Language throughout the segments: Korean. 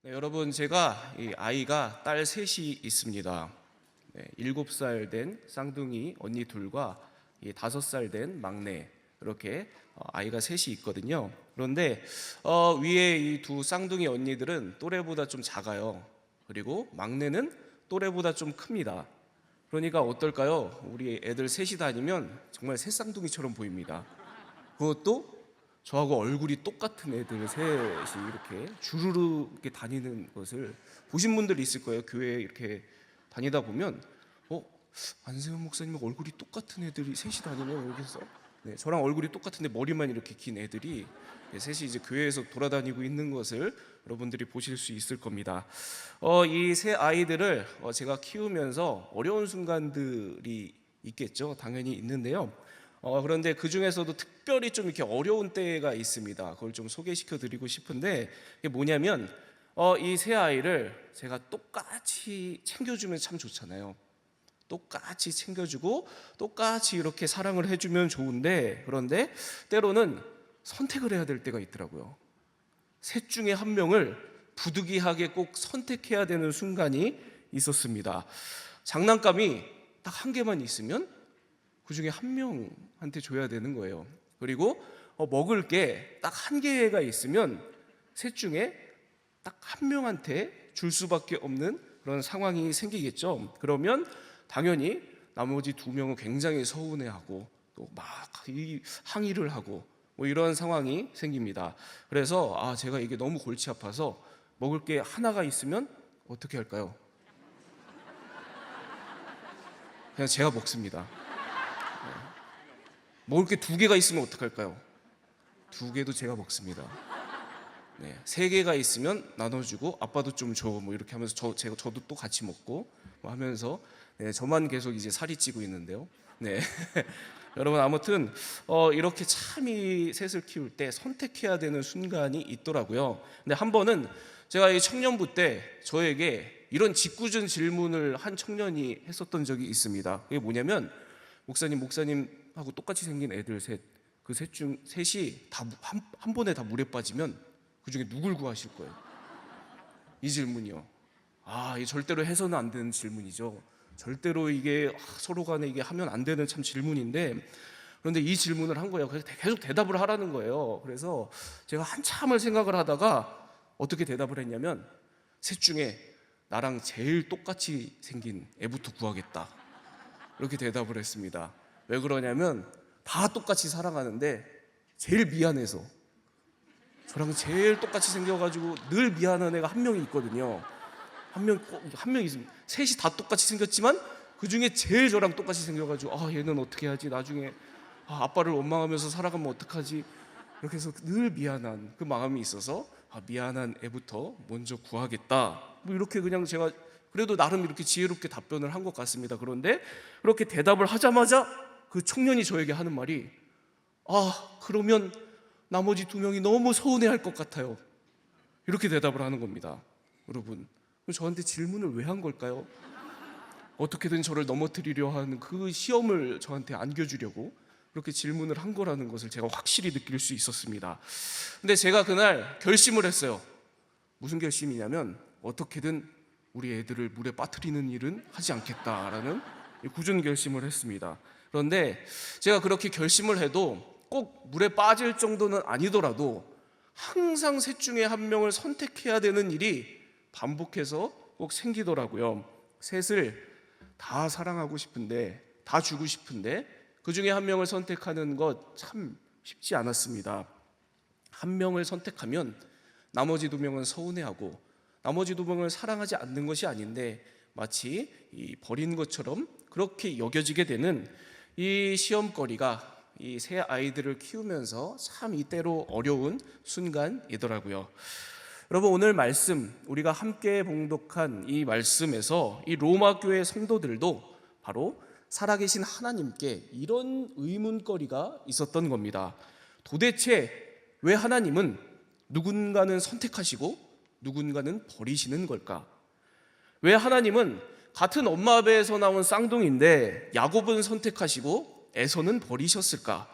네, 여러분, 제가 이 아이가 딸 셋이 있습니다. 7살 된 쌍둥이 언니 둘과 5살 된 막내, 이렇게 아이가 셋이 있거든요. 그런데 위에 이 두 쌍둥이 언니들은 또래보다 좀 작아요. 그리고 막내는 또래보다 좀 큽니다. 그러니까 어떨까요? 우리 애들 셋이 다니면 정말 새 쌍둥이처럼 보입니다. 그것도 저하고 얼굴이 똑같은 애들 셋이 이렇게 주르르 이렇게 다니는 것을 보신 분들이 있을 거예요. 교회에 이렇게 다니다 보면 안세현 목사님 얼굴이 똑같은 애들이 셋이 다니네요. 여기서 저랑 얼굴이 똑같은데 머리만 이렇게 긴 애들이 셋이 이제 교회에서 돌아다니고 있는 것을 여러분들이 보실 수 있을 겁니다. 이 세 아이들을 제가 키우면서 어려운 순간들이 있겠죠. 당연히 있는데요. 그런데 그 중에서도 특별히 좀 이렇게 어려운 때가 있습니다. 그걸 좀 소개시켜 드리고 싶은데, 이게 뭐냐면 이 세 아이를 제가 똑같이 챙겨주면 참 좋잖아요. 똑같이 챙겨주고 똑같이 이렇게 사랑을 해주면 좋은데, 그런데 때로는 선택을 해야 될 때가 있더라고요. 셋 중에 한 명을 부득이하게 꼭 선택해야 되는 순간이 있었습니다. 장난감이 딱 한 개만 있으면 그 중에 한 명한테 줘야 되는 거예요. 그리고 먹을 게 딱 한 개가 있으면 셋 중에 딱 한 명한테 줄 수밖에 없는 그런 상황이 생기겠죠. 그러면 당연히 나머지 두 명은 굉장히 서운해하고 또 막 항의를 하고 이런 상황이 생깁니다. 그래서 제가 이게 너무 골치 아파서 먹을 게 하나가 있으면 어떻게 할까요? 그냥 제가 먹습니다. 먹을 게 두 개가 있으면 어떡할까요? 두 개도 제가 먹습니다. 세 개가 있으면 나눠주고 아빠도 좀 줘, 이렇게 하면서 저도 또 같이 먹고 하면서 저만 계속 이제 살이 찌고 있는데요. 여러분, 아무튼 이렇게 참 이 셋을 키울 때 선택해야 되는 순간이 있더라고요. 근데 한 번은 제가 이 청년부 때 저에게 이런 짓궂은 질문을 한 청년이 했었던 적이 있습니다. 그게 뭐냐면, 목사님하고 똑같이 생긴 애들 셋, 그 셋이 다 한 번에 다 물에 빠지면 그 중에 누굴 구하실 거예요? 이 질문이요. 이 절대로 해서는 안 되는 질문이죠. 절대로 이게 서로 간에 이게 하면 안 되는 참 질문인데, 그런데 이 질문을 한 거예요. 그래서 계속 대답을 하라는 거예요. 그래서 제가 한참을 생각을 하다가 어떻게 대답을 했냐면, 셋 중에 나랑 제일 똑같이 생긴 애부터 구하겠다, 이렇게 대답을 했습니다. 왜 그러냐면 다 똑같이 사랑하는데 제일 미안해서, 저랑 제일 똑같이 생겨가지고 늘 미안한 애가 한 명이 있거든요. 한 명 있으면 셋이 다 똑같이 생겼지만 그 중에 제일 저랑 똑같이 생겨가지고 얘는 어떻게 하지, 나중에 아빠를 원망하면서 살아가면 어떡하지, 이렇게 해서 늘 미안한 그 마음이 있어서 미안한 애부터 먼저 구하겠다, 이렇게 그냥 제가 그래도 나름 이렇게 지혜롭게 답변을 한 것 같습니다. 그런데 그렇게 대답을 하자마자 그 청년이 저에게 하는 말이, 그러면 나머지 두 명이 너무 서운해할 것 같아요, 이렇게 대답을 하는 겁니다. 여러분, 저한테 질문을 왜 한 걸까요? 어떻게든 저를 넘어뜨리려 하는 그 시험을 저한테 안겨주려고 그렇게 질문을 한 거라는 것을 제가 확실히 느낄 수 있었습니다. 근데 제가 그날 결심을 했어요. 무슨 결심이냐면, 어떻게든 우리 애들을 물에 빠뜨리는 일은 하지 않겠다라는 굳은 결심을 했습니다. 그런데 제가 그렇게 결심을 해도 꼭 물에 빠질 정도는 아니더라도 항상 셋 중에 한 명을 선택해야 되는 일이 반복해서 꼭 생기더라고요. 셋을 다 사랑하고 싶은데, 다 주고 싶은데 그 중에 한 명을 선택하는 것 참 쉽지 않았습니다. 한 명을 선택하면 나머지 두 명은 서운해하고 나머지 두 명을 사랑하지 않는 것이 아닌데 마치 버린 것처럼 그렇게 여겨지게 되는 이 시험거리가 이 세 아이들을 키우면서 참 이때로 어려운 순간이더라고요. 여러분, 오늘 말씀, 우리가 함께 봉독한 이 말씀에서 이 로마 교회 성도들도 바로 살아계신 하나님께 이런 의문거리가 있었던 겁니다. 도대체 왜 하나님은 누군가는 선택하시고 누군가는 버리시는 걸까? 왜 하나님은 같은 엄마 배에서 나온 쌍둥이인데 야곱은 선택하시고 에서는 버리셨을까?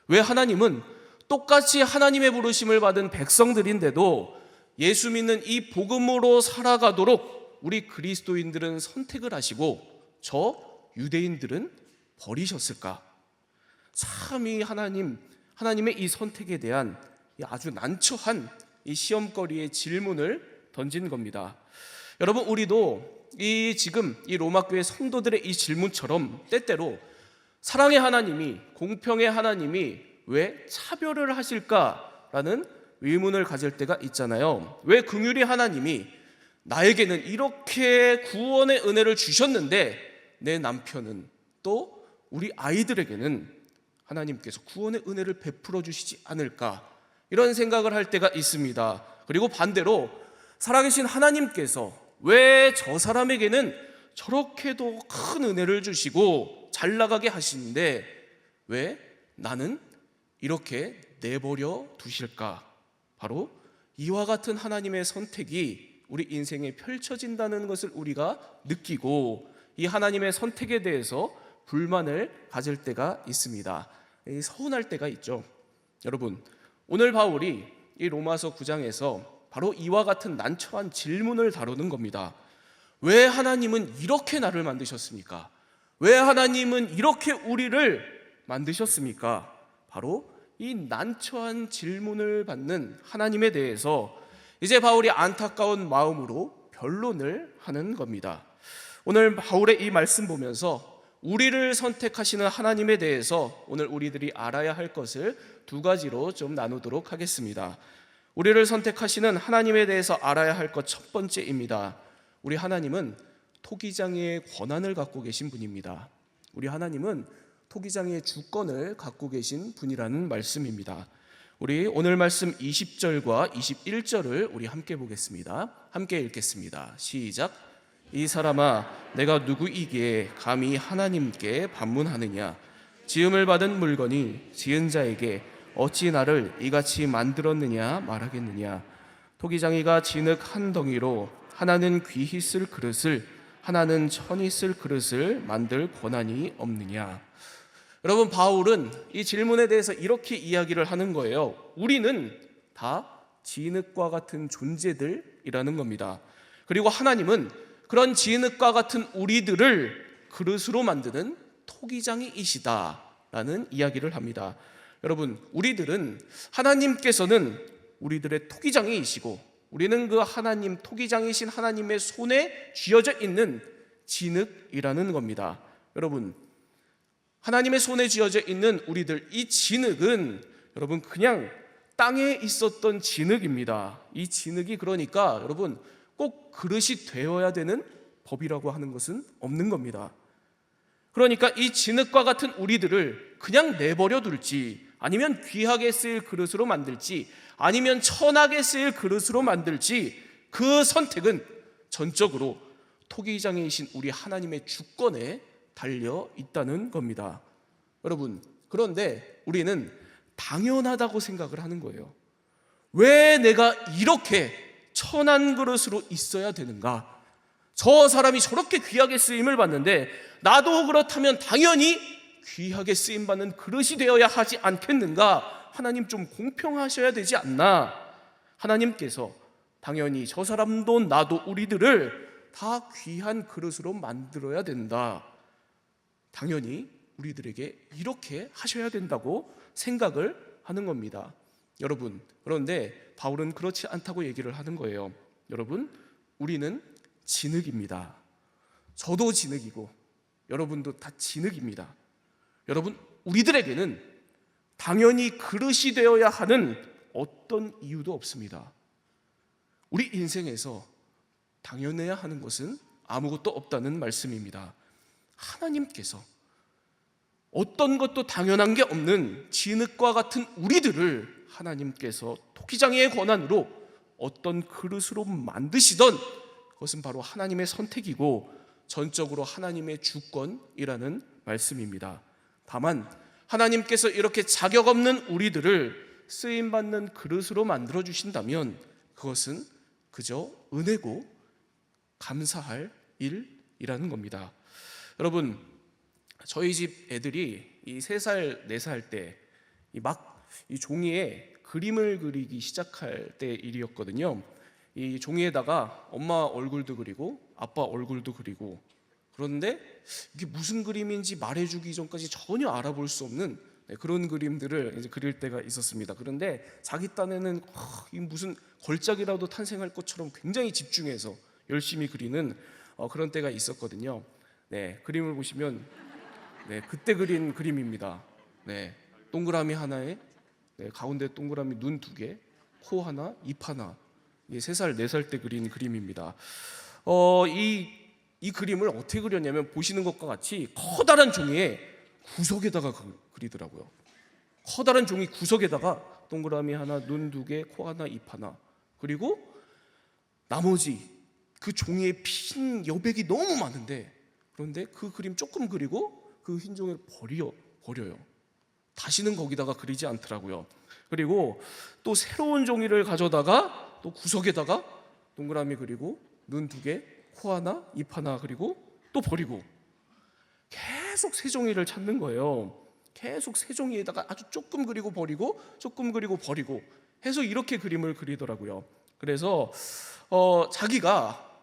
왜 하나님은 똑같이 하나님의 부르심을 받은 백성들인데도 예수 믿는 이 복음으로 살아가도록 우리 그리스도인들은 선택을 하시고 저 유대인들은 버리셨을까? 참 이 하나님의 이 선택에 대한 아주 난처한 이 시험거리의 질문을 던진 겁니다. 여러분, 우리도 지금 이 로마 교회 성도들의 이 질문처럼 때때로 사랑의 하나님이, 공평의 하나님이 왜 차별을 하실까라는 의문을 가질 때가 있잖아요. 왜 긍휼의 하나님이 나에게는 이렇게 구원의 은혜를 주셨는데 내 남편은, 또 우리 아이들에게는 하나님께서 구원의 은혜를 베풀어 주시지 않을까, 이런 생각을 할 때가 있습니다. 그리고 반대로 살아계신 하나님께서 왜 저 사람에게는 저렇게도 큰 은혜를 주시고 잘 나가게 하시는데 왜 나는 이렇게 내버려 두실까? 바로 이와 같은 하나님의 선택이 우리 인생에 펼쳐진다는 것을 우리가 느끼고 이 하나님의 선택에 대해서 불만을 가질 때가 있습니다. 서운할 때가 있죠. 여러분, 오늘 바울이 이 로마서 9장에서 바로 이와 같은 난처한 질문을 다루는 겁니다. 왜 하나님은 이렇게 나를 만드셨습니까? 왜 하나님은 이렇게 우리를 만드셨습니까? 바로 이 난처한 질문을 받는 하나님에 대해서 이제 바울이 안타까운 마음으로 변론을 하는 겁니다. 오늘 바울의 이 말씀 보면서 우리를 선택하시는 하나님에 대해서 오늘 우리들이 알아야 할 것을 두 가지로 좀 나누도록 하겠습니다. 우리를 선택하시는 하나님에 대해서 알아야 할 것 첫 번째입니다. 우리 하나님은 토기장의 권한을 갖고 계신 분입니다. 우리 하나님은 토기장의 주권을 갖고 계신 분이라는 말씀입니다. 우리 오늘 말씀 20절과 21절을 우리 함께 보겠습니다. 함께 읽겠습니다. 시작. 이 사람아, 내가 누구이기에 감히 하나님께 반문하느냐? 지음을 받은 물건이 지은 자에게 어찌 나를 이같이 만들었느냐 말하겠느냐? 토기장이가 진흙 한 덩이로 하나는 귀히 쓸 그릇을, 하나는 천히 쓸 그릇을 만들 권한이 없느냐? 여러분, 바울은 이 질문에 대해서 이렇게 이야기를 하는 거예요. 우리는 다 진흙과 같은 존재들이라는 겁니다. 그리고 하나님은 그런 진흙과 같은 우리들을 그릇으로 만드는 토기장이시다라는 이야기를 합니다. 여러분, 우리들은, 하나님께서는 우리들의 토기장이시고 우리는 그 하나님, 토기장이신 하나님의 손에 쥐어져 있는 진흙이라는 겁니다. 여러분, 하나님의 손에 쥐어져 있는 우리들, 이 진흙은 여러분 그냥 땅에 있었던 진흙입니다. 이 진흙이 그러니까 여러분 꼭 그릇이 되어야 되는 법이라고 하는 것은 없는 겁니다. 그러니까 이 진흙과 같은 우리들을 그냥 내버려 둘지, 아니면 귀하게 쓰일 그릇으로 만들지, 아니면 천하게 쓰일 그릇으로 만들지, 그 선택은 전적으로 토기장이신 우리 하나님의 주권에 달려 있다는 겁니다. 여러분, 그런데 우리는 당연하다고 생각을 하는 거예요. 왜 내가 이렇게 천한 그릇으로 있어야 되는가? 저 사람이 저렇게 귀하게 쓰임을 받는데 나도 그렇다면 당연히 귀하게 쓰임받는 그릇이 되어야 하지 않겠는가? 하나님 좀 공평하셔야 되지 않나? 하나님께서 당연히 저 사람도 나도 우리들을 다 귀한 그릇으로 만들어야 된다, 당연히 우리들에게 이렇게 하셔야 된다고 생각을 하는 겁니다. 여러분, 그런데 바울은 그렇지 않다고 얘기를 하는 거예요. 여러분, 우리는 진흙입니다. 저도 진흙이고 여러분도 다 진흙입니다. 여러분, 우리들에게는 당연히 그릇이 되어야 하는 어떤 이유도 없습니다. 우리 인생에서 당연해야 하는 것은 아무것도 없다는 말씀입니다. 하나님께서 어떤 것도 당연한 게 없는 진흙과 같은 우리들을 하나님께서 토기장의 권한으로 어떤 그릇으로 만드시던, 그것은 바로 하나님의 선택이고 전적으로 하나님의 주권이라는 말씀입니다. 다만 하나님께서 이렇게 자격 없는 우리들을 쓰임받는 그릇으로 만들어 주신다면 그것은 그저 은혜고 감사할 일이라는 겁니다. 여러분, 저희 집 애들이 이 3살, 4살 때 막 이 종이에 그림을 그리기 시작할 때 일이었거든요. 이 종이에다가 엄마 얼굴도 그리고 아빠 얼굴도 그리고, 그런데 이게 무슨 그림인지 말해주기 전까지 전혀 알아볼 수 없는 그런 그림들을 이제 그릴 때가 있었습니다. 그런데 자기 딴에는 이 무슨 걸작이라도 탄생할 것처럼 굉장히 집중해서 열심히 그리는 그런 때가 있었거든요. 네, 그림을 보시면 그때 그린 그림입니다. 네, 동그라미 하나에 가운데 동그라미 눈 2개, 코 하나, 입 하나. 3살, 4살 때 그린 그림입니다. 이 그림을 어떻게 그렸냐면 보시는 것과 같이 커다란 종이에 구석에다가 그리더라고요. 커다란 종이 구석에다가 동그라미 하나, 눈 2개, 코 하나, 입 하나. 그리고 나머지 그 종이에 핀 여백이 너무 많은데, 그런데 그 그림 조금 그리고 그 흰 종이를 버려요. 다시는 거기다가 그리지 않더라고요. 그리고 또 새로운 종이를 가져다가 또 구석에다가 동그라미 그리고 눈 2개, 코 하나, 입 하나 그리고 또 버리고, 계속 새 종이를 찾는 거예요. 계속 새 종이에다가 아주 조금 그리고 버리고 조금 그리고 버리고 해서 이렇게 그림을 그리더라고요. 그래서 자기가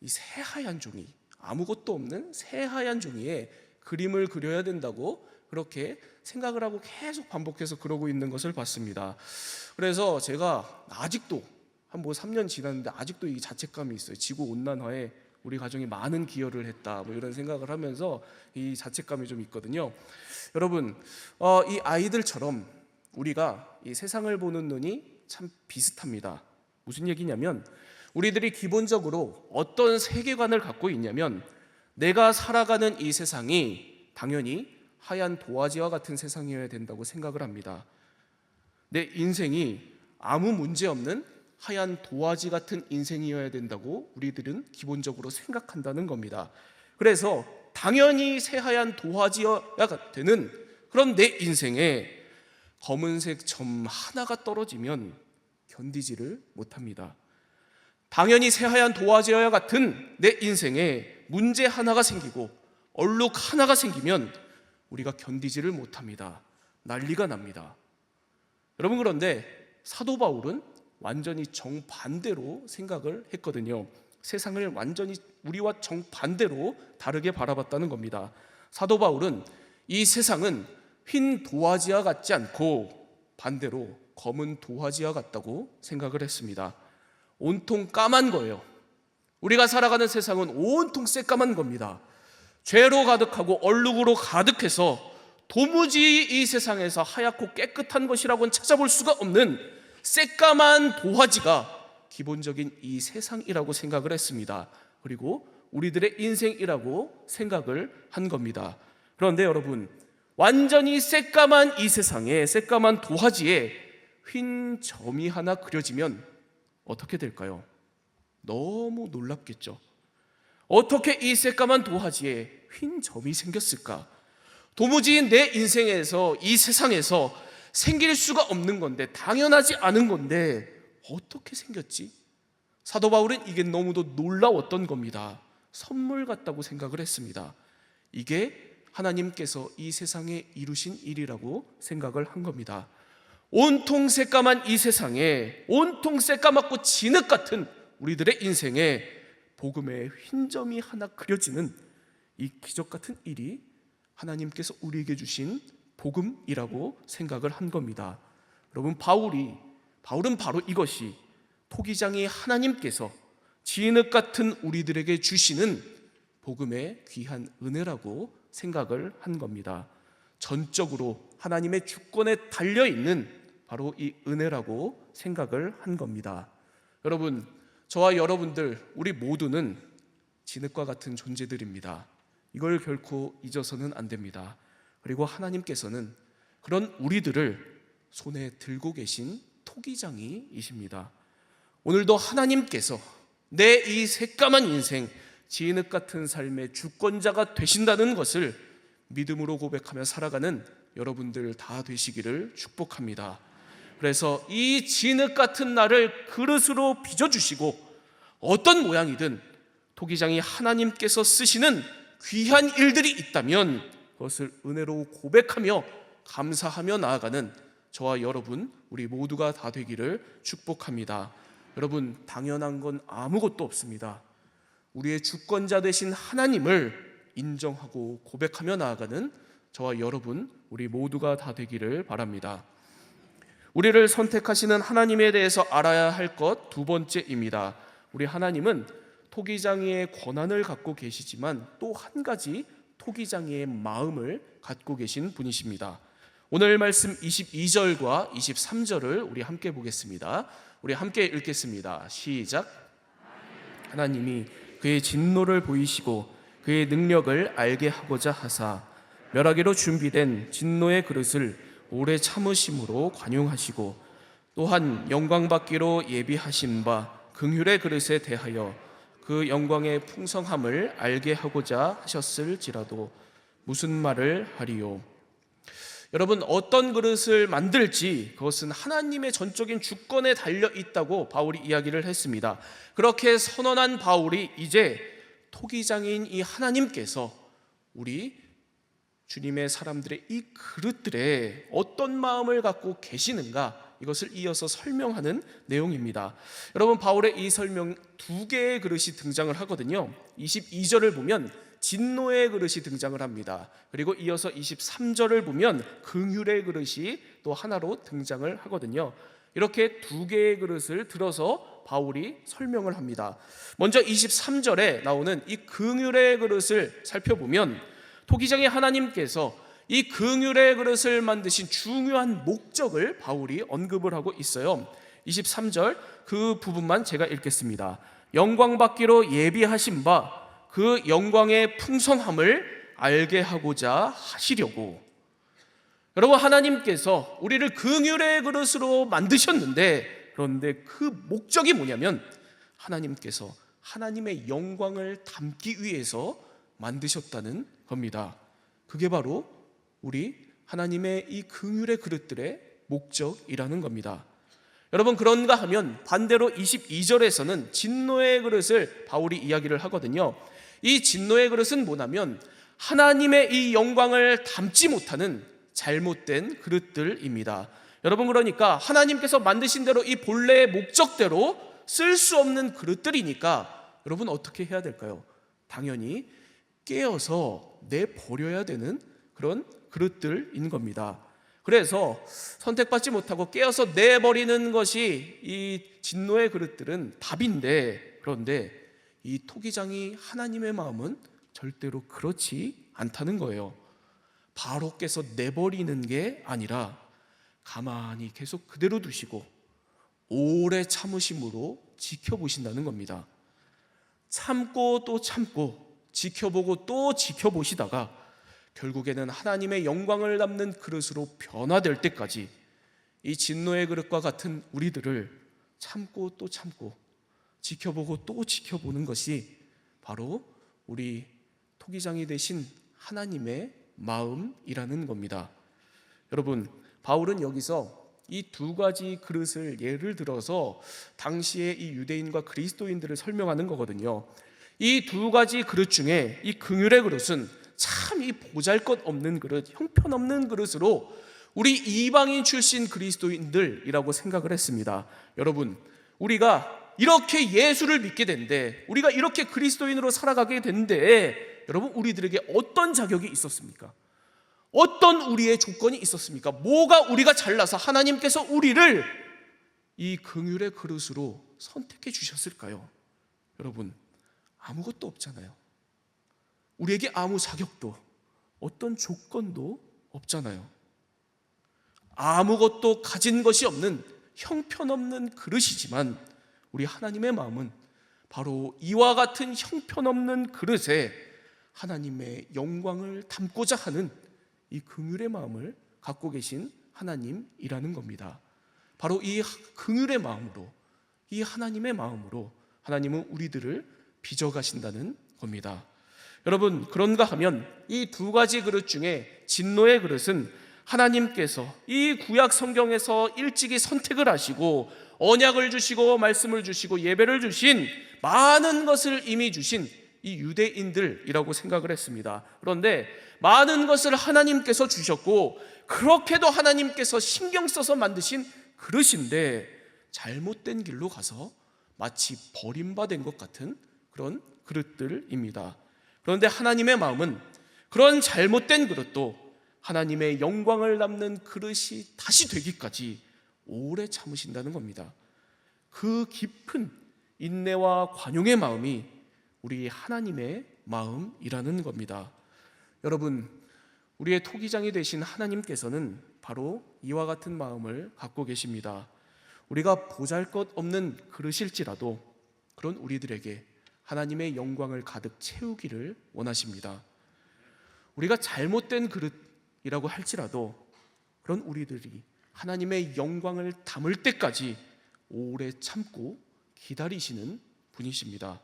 이 새하얀 종이, 아무것도 없는 새하얀 종이에 그림을 그려야 된다고 그렇게 생각을 하고 계속 반복해서 그러고 있는 것을 봤습니다. 그래서 제가 아직도 한 3년 지났는데 아직도 이 자책감이 있어요. 지구 온난화에 우리 가정이 많은 기여를 했다, 이런 생각을 하면서 이 자책감이 좀 있거든요. 여러분, 이 아이들처럼 우리가 이 세상을 보는 눈이 참 비슷합니다. 무슨 얘기냐면, 우리들이 기본적으로 어떤 세계관을 갖고 있냐면, 내가 살아가는 이 세상이 당연히 하얀 도화지와 같은 세상이어야 된다고 생각을 합니다. 내 인생이 아무 문제 없는 하얀 도화지 같은 인생이어야 된다고 우리들은 기본적으로 생각한다는 겁니다. 그래서 당연히 새하얀 도화지여야 되는 그런 내 인생에 검은색 점 하나가 떨어지면 견디지를 못합니다. 당연히 새하얀 도화지여야 같은 내 인생에 문제 하나가 생기고 얼룩 하나가 생기면 우리가 견디지를 못합니다. 난리가 납니다. 여러분, 그런데 사도 바울은 완전히 정반대로 생각을 했거든요. 세상을 완전히 우리와 정반대로 다르게 바라봤다는 겁니다. 사도 바울은 이 세상은 흰 도화지와 같지 않고 반대로 검은 도화지와 같다고 생각을 했습니다. 온통 까만 거예요. 우리가 살아가는 세상은 온통 새까만 겁니다. 죄로 가득하고 얼룩으로 가득해서 도무지 이 세상에서 하얗고 깨끗한 것이라고는 찾아볼 수가 없는 새까만 도화지가 기본적인 이 세상이라고 생각을 했습니다. 그리고 우리들의 인생이라고 생각을 한 겁니다. 그런데 여러분, 완전히 새까만 이 세상에, 새까만 도화지에 흰 점이 하나 그려지면 어떻게 될까요? 너무 놀랍겠죠. 어떻게 이 새까만 도화지에 흰 점이 생겼을까? 도무지 내 인생에서, 이 세상에서 생길 수가 없는 건데, 당연하지 않은 건데 어떻게 생겼지? 사도 바울은 이게 너무도 놀라웠던 겁니다. 선물 같다고 생각을 했습니다. 이게 하나님께서 이 세상에 이루신 일이라고 생각을 한 겁니다. 온통 새까만 이 세상에, 온통 새까맣고 진흙 같은 우리들의 인생에 복음의 흰 점이 하나 그려지는 이 기적 같은 일이 하나님께서 우리에게 주신 복음이라고 생각을 한 겁니다. 여러분, 바울은 바로 이것이 토기장이 하나님께서 진흙 같은 우리들에게 주시는 복음의 귀한 은혜라고 생각을 한 겁니다. 전적으로 하나님의 주권에 달려있는 바로 이 은혜라고 생각을 한 겁니다. 여러분, 저와 여러분들, 우리 모두는 진흙과 같은 존재들입니다. 이걸 결코 잊어서는 안 됩니다. 그리고 하나님께서는 그런 우리들을 손에 들고 계신 토기장이이십니다. 오늘도 하나님께서 내 이 새까만 인생, 진흙 같은 삶의 주권자가 되신다는 것을 믿음으로 고백하며 살아가는 여러분들 다 되시기를 축복합니다. 그래서 이 진흙 같은 나를 그릇으로 빚어주시고 어떤 모양이든 토기장이 하나님께서 쓰시는 귀한 일들이 있다면 그것을 은혜로 고백하며 감사하며 나아가는 저와 여러분, 우리 모두가 다 되기를 축복합니다. 여러분, 당연한 건 아무것도 없습니다. 우리의 주권자 되신 하나님을 인정하고 고백하며 나아가는 저와 여러분, 우리 모두가 다 되기를 바랍니다. 우리를 선택하시는 하나님에 대해서 알아야 할 것 두 번째입니다. 우리 하나님은 토기장이의 권한을 갖고 계시지만 또 한 가지 토기장이의 마음을 갖고 계신 분이십니다. 오늘 말씀 22절과 23절을 우리 함께 보겠습니다. 우리 함께 읽겠습니다. 시작. 하나님이 그의 진노를 보이시고 그의 능력을 알게 하고자 하사 멸하기로 준비된 진노의 그릇을 오래 참으심으로 관용하시고 또한 영광 받기로 예비하신 바 긍휼의 그릇에 대하여 그 영광의 풍성함을 알게 하고자 하셨을지라도 무슨 말을 하리요. 여러분, 어떤 그릇을 만들지 그것은 하나님의 전적인 주권에 달려 있다고 바울이 이야기를 했습니다. 그렇게 선언한 바울이 이제 토기장인 이 하나님께서 우리 주님의 사람들의 이 그릇들에 어떤 마음을 갖고 계시는가, 이것을 이어서 설명하는 내용입니다. 여러분, 바울의 이 설명 두 개의 그릇이 등장을 하거든요. 22절을 보면 진노의 그릇이 등장을 합니다. 그리고 이어서 23절을 보면 긍휼의 그릇이 또 하나로 등장을 하거든요. 이렇게 두 개의 그릇을 들어서 바울이 설명을 합니다. 먼저 23절에 나오는 이 긍휼의 그릇을 살펴보면 토기장의 하나님께서 이 긍휼의 그릇을 만드신 중요한 목적을 바울이 언급을 하고 있어요. 23절 그 부분만 제가 읽겠습니다. 영광 받기로 예비하신 바 그 영광의 풍성함을 알게 하고자 하시려고. 여러분, 하나님께서 우리를 긍휼의 그릇으로 만드셨는데, 그런데 그 목적이 뭐냐면 하나님께서 하나님의 영광을 담기 위해서 만드셨다는 겁니다. 그게 바로 우리 하나님의 이 긍휼의 그릇들의 목적이라는 겁니다. 여러분, 그런가 하면 반대로 22절에서는 진노의 그릇을 바울이 이야기를 하거든요. 이 진노의 그릇은 뭐냐면 하나님의 이 영광을 담지 못하는 잘못된 그릇들입니다. 여러분, 그러니까 하나님께서 만드신 대로 이 본래의 목적대로 쓸 수 없는 그릇들이니까 여러분 어떻게 해야 될까요? 당연히 깨어서 내버려야 되는 그런 그릇들인 겁니다. 그래서 선택받지 못하고 깨어서 내버리는 것이 이 진노의 그릇들은 답인데, 그런데 이 토기장이 하나님의 마음은 절대로 그렇지 않다는 거예요. 바로 깨서 내버리는 게 아니라 가만히 계속 그대로 두시고 오래 참으심으로 지켜보신다는 겁니다. 참고 또 참고 지켜보고 또 지켜보시다가 결국에는 하나님의 영광을 담는 그릇으로 변화될 때까지 이 진노의 그릇과 같은 우리들을 참고 또 참고 지켜보고 또 지켜보는 것이 바로 우리 토기장이 되신 하나님의 마음이라는 겁니다. 여러분, 바울은 여기서 이 두 가지 그릇을 예를 들어서 당시에 이 유대인과 그리스도인들을 설명하는 거거든요. 이 두 가지 그릇 중에 이 긍휼의 그릇은 참 이 보잘것없는 그릇, 형편없는 그릇으로 우리 이방인 출신 그리스도인들이라고 생각을 했습니다. 여러분, 우리가 이렇게 예수를 믿게 된데, 우리가 이렇게 그리스도인으로 살아가게 된데, 여러분, 우리들에게 어떤 자격이 있었습니까? 어떤 우리의 조건이 있었습니까? 뭐가 우리가 잘나서 하나님께서 우리를 이 긍휼의 그릇으로 선택해 주셨을까요? 여러분, 아무것도 없잖아요. 우리에게 아무 자격도, 어떤 조건도 없잖아요. 아무것도 가진 것이 없는 형편없는 그릇이지만 우리 하나님의 마음은 바로 이와 같은 형편없는 그릇에 하나님의 영광을 담고자 하는 이 긍휼의 마음을 갖고 계신 하나님이라는 겁니다. 바로 이 긍휼의 마음으로, 이 하나님의 마음으로 하나님은 우리들을 빚어가신다는 겁니다. 여러분, 그런가 하면 이 두 가지 그릇 중에 진노의 그릇은 하나님께서 이 구약 성경에서 일찍이 선택을 하시고 언약을 주시고 말씀을 주시고 예배를 주신 많은 것을 이미 주신 이 유대인들이라고 생각을 했습니다. 그런데 많은 것을 하나님께서 주셨고 그렇게도 하나님께서 신경 써서 만드신 그릇인데 잘못된 길로 가서 마치 버림받은 것 같은 그런 그릇들입니다. 그런데 하나님의 마음은 그런 잘못된 그릇도 하나님의 영광을 담는 그릇이 다시 되기까지 오래 참으신다는 겁니다. 그 깊은 인내와 관용의 마음이 우리 하나님의 마음이라는 겁니다. 여러분, 우리의 토기장이 되신 하나님께서는 바로 이와 같은 마음을 갖고 계십니다. 우리가 보잘것없는 그릇일지라도 그런 우리들에게 하나님의 영광을 가득 채우기를 원하십니다. 우리가 잘못된 그릇이라고 할지라도 그런 우리들이 하나님의 영광을 담을 때까지 오래 참고 기다리시는 분이십니다.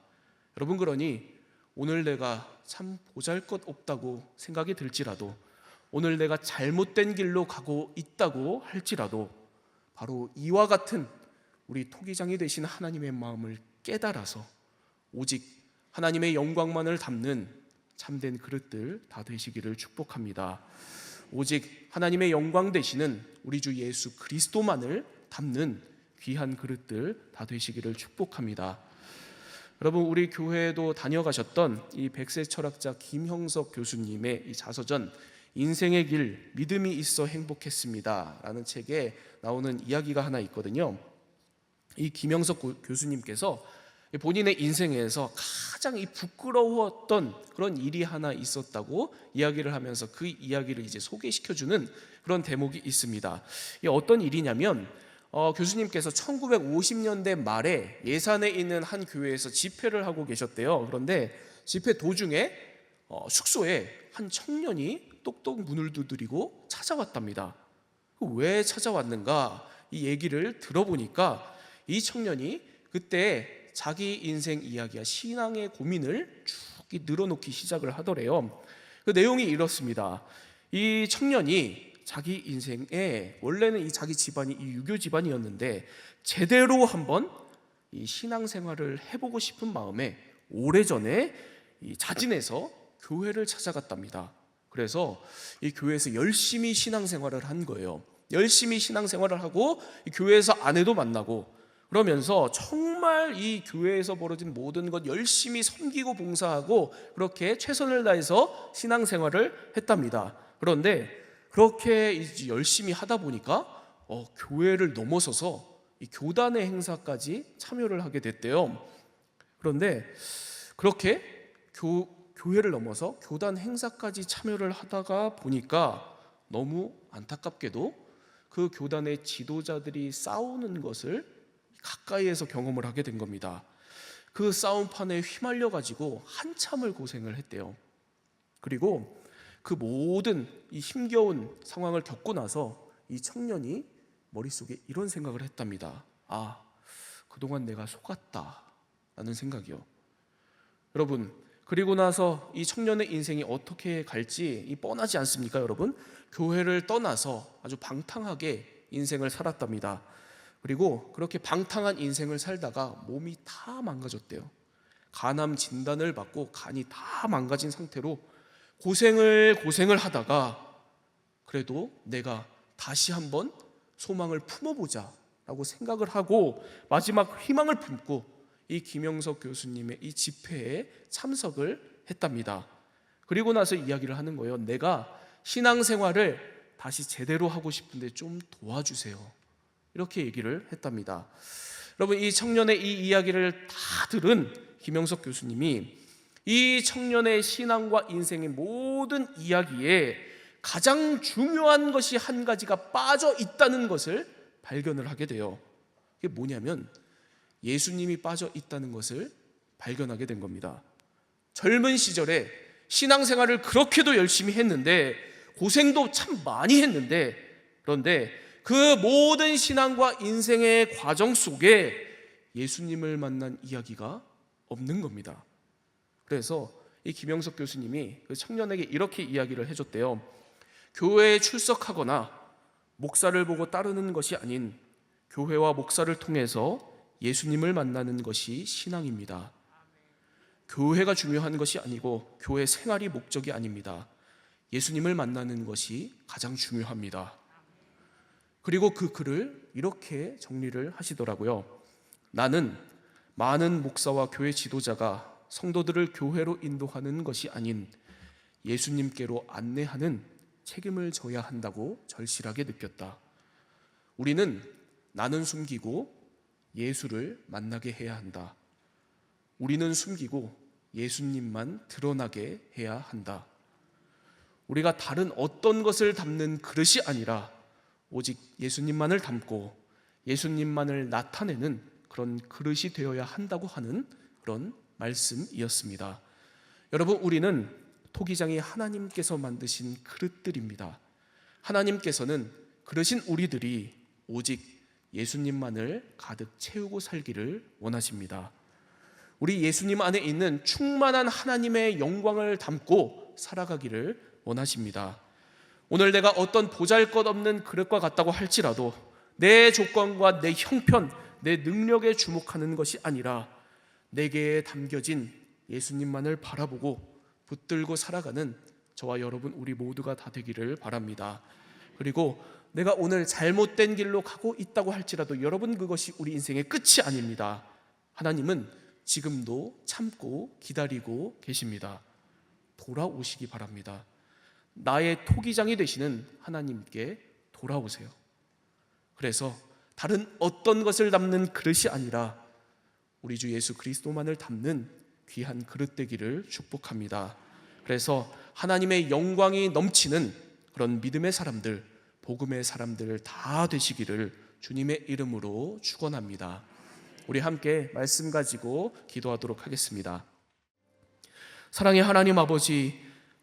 여러분, 그러니 오늘 내가 참 보잘것없다고 생각이 들지라도, 오늘 내가 잘못된 길로 가고 있다고 할지라도 바로 이와 같은 우리 토기장이 되신 하나님의 마음을 깨달아서 오직 하나님의 영광만을 담는 참된 그릇들 다 되시기를 축복합니다. 오직 하나님의 영광 되시는 우리 주 예수 그리스도만을 담는 귀한 그릇들 다 되시기를 축복합니다. 여러분, 우리 교회에도 다녀가셨던 이 백세 철학자 김형석 교수님의 이 자서전 인생의 길, 믿음이 있어 행복했습니다 라는 책에 나오는 이야기가 하나 있거든요. 이 김형석 교수님께서 본인의 인생에서 가장 부끄러웠던 그런 일이 하나 있었다고 이야기를 하면서 그 이야기를 이제 소개시켜주는 그런 대목이 있습니다. 이게 어떤 일이냐면 교수님께서 1950년대 말에 예산에 있는 한 교회에서 집회를 하고 계셨대요. 그런데 집회 도중에 숙소에 한 청년이 똑똑 문을 두드리고 찾아왔답니다. 왜 찾아왔는가 이 얘기를 들어보니까 이 청년이 그때 자기 인생 이야기와 신앙의 고민을 쭉 늘어놓기 시작을 하더래요. 그 내용이 이렇습니다. 이 청년이 자기 인생에 원래는 이 자기 집안이 이 유교 집안이었는데 제대로 한번 이 신앙생활을 해보고 싶은 마음에 오래전에 이 자진해서 교회를 찾아갔답니다. 그래서 이 교회에서 열심히 신앙생활을 한 거예요. 열심히 신앙생활을 하고 이 교회에서 아내도 만나고 그러면서 정말 이 교회에서 벌어진 모든 것 열심히 섬기고 봉사하고 그렇게 최선을 다해서 신앙생활을 했답니다. 그런데 그렇게 이제 열심히 하다 보니까 교회를 넘어서서 이 교단의 행사까지 참여를 하게 됐대요. 그런데 그렇게 교회를 넘어서 교단 행사까지 참여를 하다가 보니까 너무 안타깝게도 그 교단의 지도자들이 싸우는 것을 가까이에서 경험을 하게 된 겁니다. 그 싸움판에 휘말려 가지고 한참을 고생을 했대요. 그리고 그 모든 이 힘겨운 상황을 겪고 나서 이 청년이 머릿속에 이런 생각을 했답니다. 그동안 내가 속았다 라는 생각이요. 여러분, 그리고 나서 이 청년의 인생이 어떻게 갈지 뻔하지 않습니까, 여러분? 교회를 떠나서 아주 방탕하게 인생을 살았답니다. 그리고 그렇게 방탕한 인생을 살다가 몸이 다 망가졌대요. 간암 진단을 받고 간이 다 망가진 상태로 고생을 하다가 그래도 내가 다시 한번 소망을 품어보자 라고 생각을 하고 마지막 희망을 품고 이 김형석 교수님의 이 집회에 참석을 했답니다. 그리고 나서 이야기를 하는 거예요. 내가 신앙생활을 다시 제대로 하고 싶은데 좀 도와주세요. 이렇게 얘기를 했답니다. 여러분, 이 청년의 이 이야기를 다 들은 김형석 교수님이 이 청년의 신앙과 인생의 모든 이야기에 가장 중요한 것이 한 가지가 빠져 있다는 것을 발견을 하게 돼요. 그게 뭐냐면 예수님이 빠져 있다는 것을 발견하게 된 겁니다. 젊은 시절에 신앙생활을 그렇게도 열심히 했는데 고생도 참 많이 했는데 그런데 그 모든 신앙과 인생의 과정 속에 예수님을 만난 이야기가 없는 겁니다. 그래서 이 김형석 교수님이 그 청년에게 이렇게 이야기를 해줬대요. 교회에 출석하거나 목사를 보고 따르는 것이 아닌 교회와 목사를 통해서 예수님을 만나는 것이 신앙입니다. 교회가 중요한 것이 아니고 교회 생활이 목적이 아닙니다. 예수님을 만나는 것이 가장 중요합니다. 그리고 그 글을 이렇게 정리를 하시더라고요. 나는 많은 목사와 교회 지도자가 성도들을 교회로 인도하는 것이 아닌 예수님께로 안내하는 책임을 져야 한다고 절실하게 느꼈다. 우리는 나는 숨기고 예수를 만나게 해야 한다. 우리는 숨기고 예수님만 드러나게 해야 한다. 우리가 다른 어떤 것을 담는 그릇이 아니라 오직 예수님만을 담고 예수님만을 나타내는 그런 그릇이 되어야 한다고 하는 그런 말씀이었습니다. 여러분, 우리는 토기장이 하나님께서 만드신 그릇들입니다. 하나님께서는 그러신 우리들이 오직 예수님만을 가득 채우고 살기를 원하십니다. 우리 예수님 안에 있는 충만한 하나님의 영광을 담고 살아가기를 원하십니다. 오늘 내가 어떤 보잘것없는 그릇과 같다고 할지라도 내 조건과 내 형편, 내 능력에 주목하는 것이 아니라 내게 담겨진 예수님만을 바라보고 붙들고 살아가는 저와 여러분 우리 모두가 다 되기를 바랍니다. 그리고 내가 오늘 잘못된 길로 가고 있다고 할지라도 여러분, 그것이 우리 인생의 끝이 아닙니다. 하나님은 지금도 참고 기다리고 계십니다. 돌아오시기 바랍니다. 나의 토기장이 되시는 하나님께 돌아오세요. 그래서 다른 어떤 것을 담는 그릇이 아니라 우리 주 예수 그리스도만을 담는 귀한 그릇 되기를 축복합니다. 그래서 하나님의 영광이 넘치는 그런 믿음의 사람들, 복음의 사람들 다 되시기를 주님의 이름으로 축원합니다. 우리 함께 말씀 가지고 기도하도록 하겠습니다. 사랑의 하나님 아버지,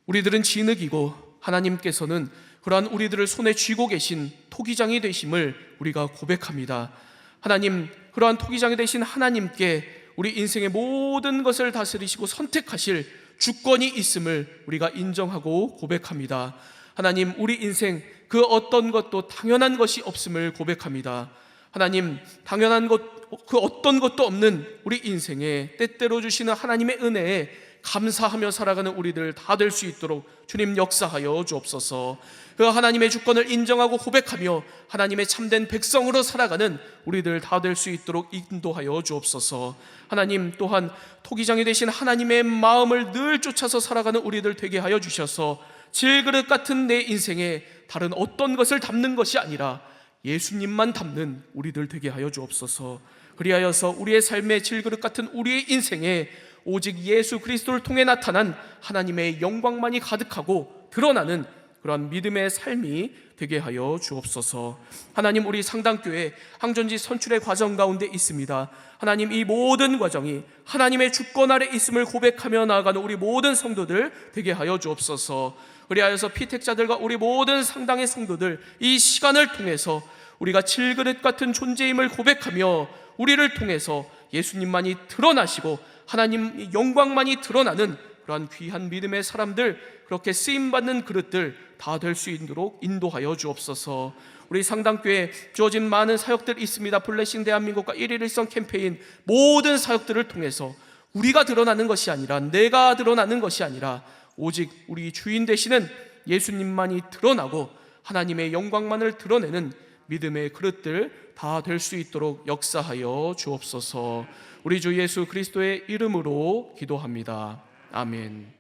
우리들은 진흙이고 하나님께서는 그러한 우리들을 손에 쥐고 계신 토기장이 되심을 우리가 고백합니다. 하나님, 그러한 토기장이 되신 하나님께 우리 인생의 모든 것을 다스리시고 선택하실 주권이 있음을 우리가 인정하고 고백합니다. 하나님, 우리 인생 그 어떤 것도 당연한 것이 없음을 고백합니다. 하나님, 당연한 것, 그 어떤 것도 없는 우리 인생에 때때로 주시는 하나님의 은혜에 감사하며 살아가는 우리들 다 될 수 있도록 주님 역사하여 주옵소서. 그 하나님의 주권을 인정하고 고백하며 하나님의 참된 백성으로 살아가는 우리들 다 될 수 있도록 인도하여 주옵소서. 하나님, 또한 토기장이 되신 하나님의 마음을 늘 쫓아서 살아가는 우리들 되게 하여 주셔서 질그릇 같은 내 인생에 다른 어떤 것을 담는 것이 아니라 예수님만 담는 우리들 되게 하여 주옵소서. 그리하여서 우리의 삶의 질그릇 같은 우리의 인생에 오직 예수 그리스도를 통해 나타난 하나님의 영광만이 가득하고 드러나는 그러한 믿음의 삶이 되게 하여 주옵소서. 하나님, 우리 상당교회 항전지 선출의 과정 가운데 있습니다. 하나님, 이 모든 과정이 하나님의 주권 아래 있음을 고백하며 나아가는 우리 모든 성도들 되게 하여 주옵소서. 그리하여서 피택자들과 우리 모든 상당의 성도들 이 시간을 통해서 우리가 질그릇 같은 존재임을 고백하며 우리를 통해서 예수님만이 드러나시고 하나님 영광만이 드러나는 그러한 귀한 믿음의 사람들, 그렇게 쓰임받는 그릇들 다 될 수 있도록 인도하여 주옵소서. 우리 상당교회에 주어진 많은 사역들이 있습니다. 블레싱 대한민국과 일일일성 캠페인 모든 사역들을 통해서 우리가 드러나는 것이 아니라, 내가 드러나는 것이 아니라 오직 우리 주인 되시는 예수님만이 드러나고 하나님의 영광만을 드러내는 믿음의 그릇들 다 될 수 있도록 역사하여 주옵소서. 우리 주 예수 그리스도의 이름으로 기도합니다. 아멘.